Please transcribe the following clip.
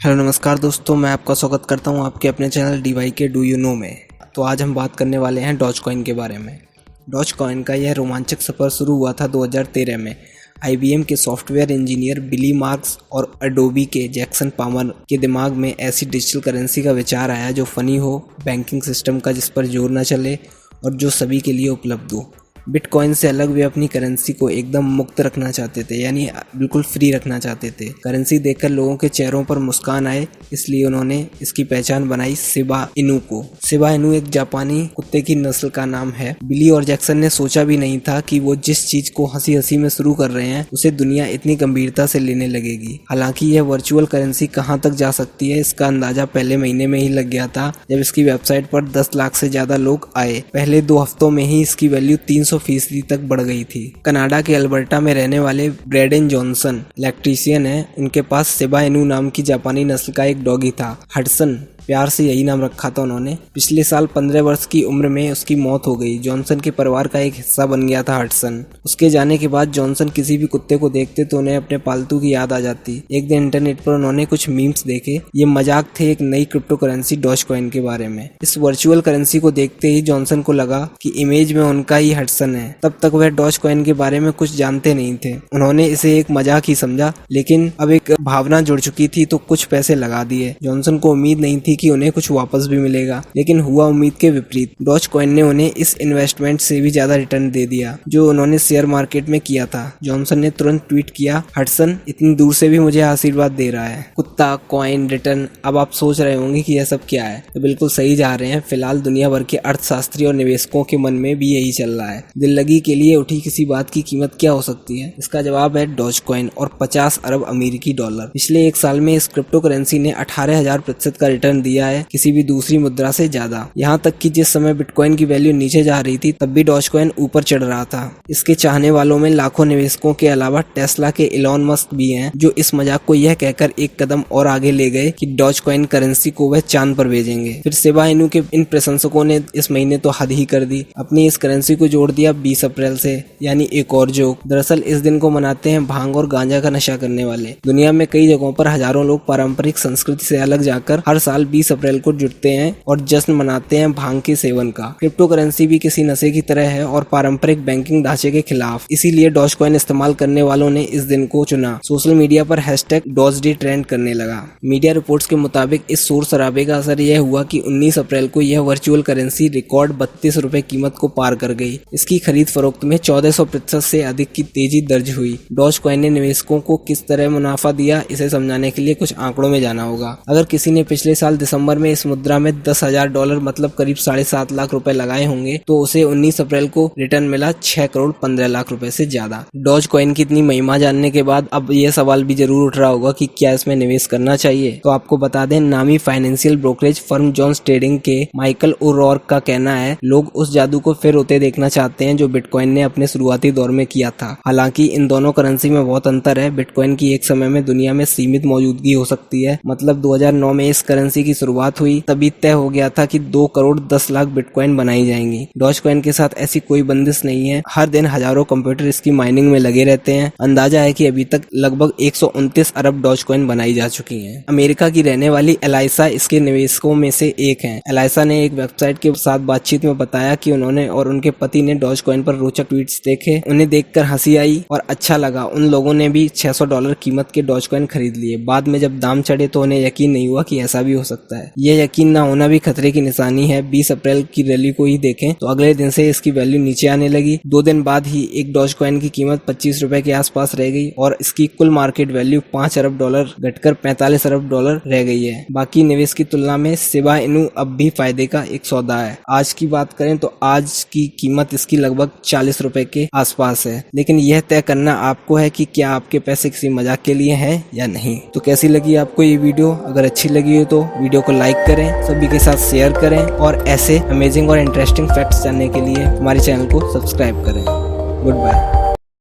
Hello नमस्कार दोस्तों, मैं आपका स्वागत करता हूं आपके अपने चैनल DY के डू यू नो में। तो आज हम बात करने वाले हैं डॉज कॉइन के बारे में। डॉज कॉइन का यह रोमांचक सफ़र शुरू हुआ था 2013 में। IBM के सॉफ्टवेयर इंजीनियर बिली मार्क्स और एडोबी के जैक्सन पामर के दिमाग में ऐसी डिजिटल करेंसी का विचार आया जो फ़नी हो, बैंकिंग सिस्टम का जिस पर जोर न चले और जो सभी के लिए उपलब्ध हो। बिटकॉइन से अलग वे अपनी करेंसी को एकदम मुक्त रखना चाहते थे, यानी बिल्कुल फ्री रखना चाहते थे। करेंसी देखकर लोगों के चेहरों पर मुस्कान आए, इसलिए उन्होंने इसकी पहचान बनाई शिबा इनू को। शिबा इनू एक जापानी कुत्ते की नस्ल का नाम है। बिली और जैक्सन ने सोचा भी नहीं था कि वो जिस चीज को हंसी हंसी में शुरू कर रहे हैं उसे दुनिया इतनी गंभीरता से लेने लगेगी। हालांकि यह वर्चुअल करेंसी कहां तक जा सकती है, इसका अंदाजा पहले महीने में ही लग गया था, जब इसकी वेबसाइट पर 10 लाख से ज्यादा लोग आए। पहले 2 हफ्तों में ही इसकी वैल्यू 300% तक बढ़ गई थी। कनाडा के अल्बर्टा में रहने वाले ब्रैडन जॉनसन इलेक्ट्रीशियन हैं। उनके पास शिबा इनू नाम की जापानी नस्ल का एक डॉगी था, हडसन, प्यार से यही नाम रखा था उन्होंने। पिछले साल 15 वर्ष की उम्र में उसकी मौत हो गई। जॉनसन के परिवार का एक हिस्सा बन गया था हडसन। उसके जाने के बाद जॉनसन किसी भी कुत्ते को देखते तो उन्हें अपने पालतू की याद आ जाती। एक दिन इंटरनेट पर उन्होंने कुछ मीम्स देखे। ये मजाक थे एक नई क्रिप्टो करेंसी डॉज कॉइन के बारे में। इस वर्चुअल करेंसी को देखते ही जॉनसन को लगा कि इमेज में उनका ही हडसन है। तब तक वह डॉज कॉइन के बारे में कुछ जानते नहीं थे। उन्होंने इसे एक मजाक ही समझा, लेकिन अब एक भावना जुड़ चुकी थी तो कुछ पैसे लगा दिए। जॉनसन को उम्मीद नहीं थी कि उन्हें कुछ वापस भी मिलेगा, लेकिन हुआ उम्मीद के विपरीत। डॉज कॉइन ने उन्हें इस इन्वेस्टमेंट से भी ज्यादा रिटर्न दे दिया जो उन्होंने शेयर मार्केट में किया था। जॉनसन ने तुरंत ट्वीट किया, हडसन इतनी दूर से भी मुझे आशीर्वाद दे रहा है। कुत्ता, कॉइन, रिटर्न। अब आप सोच रहे होंगे कि यह सब क्या है, तो बिल्कुल सही जा रहे हैं। फिलहाल दुनिया भर के अर्थशास्त्री और निवेशकों के मन में भी यही चल रहा है। दिल लगी के लिए उठी किसी बात की कीमत क्या हो सकती है? इसका जवाब है डॉज कॉइन और 50 अरब अमेरिकी डॉलर। पिछले 1 साल में इस क्रिप्टो करेंसी ने 18,000% का रिटर्न दिया है, किसी भी दूसरी मुद्रा से ज्यादा। यहाँ तक कि जिस समय बिटकॉइन की वैल्यू नीचे जा रही थी तब भी डॉज कॉइन ऊपर चढ़ रहा था। इसके चाहने वालों में लाखों निवेशकों के अलावा टेस्ला के इलॉन मस्क भी हैं, जो इस मजाक को यह कहकर एक कदम और आगे ले गए कि डॉज कॉइन करेंसी को वह चांद पर भेजेंगे। फिर शिबा इनू के इन प्रशंसकों ने इस महीने तो हद ही कर दी, अपनी इस करेंसी को जोड़ दिया 20 अप्रैल से, यानी एक और जोक। दरअसल इस दिन को मनाते हैं भांग और गांजा का नशा करने वाले। दुनिया में कई जगहों पर हजारों लोग पारंपरिक संस्कृति से अलग जाकर हर साल 20 अप्रैल को जुटते हैं और जश्न मनाते हैं भांग के सेवन का। क्रिप्टो करेंसी भी किसी नशे की तरह है और पारंपरिक बैंकिंग ढांचे के खिलाफ। इसीलिए डॉज कॉइन इस्तेमाल करने वालों ने इस दिन को चुना। सोशल मीडिया पर #डॉजडे ट्रेंड करने लगा। मीडिया रिपोर्ट्स के मुताबिक इस शोर शराबे का असर यह हुआ कि 19 अप्रैल को यह वर्चुअल करेंसी रिकॉर्ड 32 रुपए कीमत को पार कर गई। इसकी खरीद फरोख्त में 1400% से अधिक की तेजी दर्ज हुई। डॉज कॉइन ने निवेशकों को किस तरह मुनाफा दिया, इसे समझाने के लिए कुछ आंकड़ों में जाना होगा। अगर किसी ने पिछले साल दिसंबर में इस मुद्रा में $10,000 मतलब करीब 7.5 लाख रुपए लगाए होंगे तो उसे 19 अप्रैल को रिटर्न मिला 6 करोड़ 15 लाख रुपए से ज्यादा। डॉज कॉइन की इतनी महिमा जानने के बाद अब यह सवाल भी जरूर उठ रहा होगा कि क्या इसमें निवेश करना चाहिए। तो आपको बता दें, नामी financial brokerage firm Jones Trading के माइकल ओ'रोर्क का कहना है, लोग उस जादू को फिर होते देखना चाहते हैं जो बिटकॉइन ने अपने शुरुआती दौर में किया था। हालांकि इन दोनों करेंसी में बहुत अंतर है। बिटकॉइन की एक समय में दुनिया में सीमित मौजूदगी हो सकती है। मतलब 2009 में इस करेंसी की शुरुआत हुई, तभी तय हो गया था कि 2 करोड़ 10 लाख बिटकॉइन बनाई जाएंगी। डॉज कॉइन के साथ ऐसी कोई बंदिश नहीं है। हर दिन हजारों कंप्यूटर इसकी माइनिंग में लगे रहते हैं। अंदाजा है कि अभी तक लगभग 129 अरब डॉज कॉइन बनाई जा चुकी हैं। अमेरिका की रहने वाली एलाइसा इसके निवेशकों में से एक है। एलाइसा ने एक वेबसाइट के साथ बातचीत में बताया कि उन्होंने और उनके पति ने डॉज कॉइन पर रोचक ट्वीट्स देखे। उन्हें देखकर हंसी आई और अच्छा लगा। उन लोगों ने भी $600 कीमत के डॉज कॉइन खरीद लिए। बाद में जब दाम चढ़े तो उन्हें यकीन नहीं हुआ कि ऐसा भी हो सकता है। यह यकीन ना होना भी खतरे की निशानी है। 20 अप्रैल की रैली को ही देखें तो अगले दिन से इसकी वैल्यू नीचे आने लगी। 2 दिन बाद ही एक डॉज कॉइन की कीमत 25 रुपए के आसपास रह गई और इसकी कुल मार्केट वैल्यू $5 अरब घटकर $45 अरब रह गई है। बाकी निवेश की तुलना में शिबा इनू अब भी फायदे का एक सौदा है। आज की बात करें तो आज की कीमत इसकी लगभग 40 रुपए के आसपास है। लेकिन यह तय करना आपको है कि क्या आपके पैसे किसी मजाक के लिए हैं या नहीं। तो कैसी लगी आपको ये वीडियो? अगर अच्छी लगी हो तो वीडियो को लाइक करें, सभी के साथ शेयर करें और ऐसे अमेजिंग और इंटरेस्टिंग फैक्ट्स जानने के लिए हमारे चैनल को सब्सक्राइब करें। Good bye.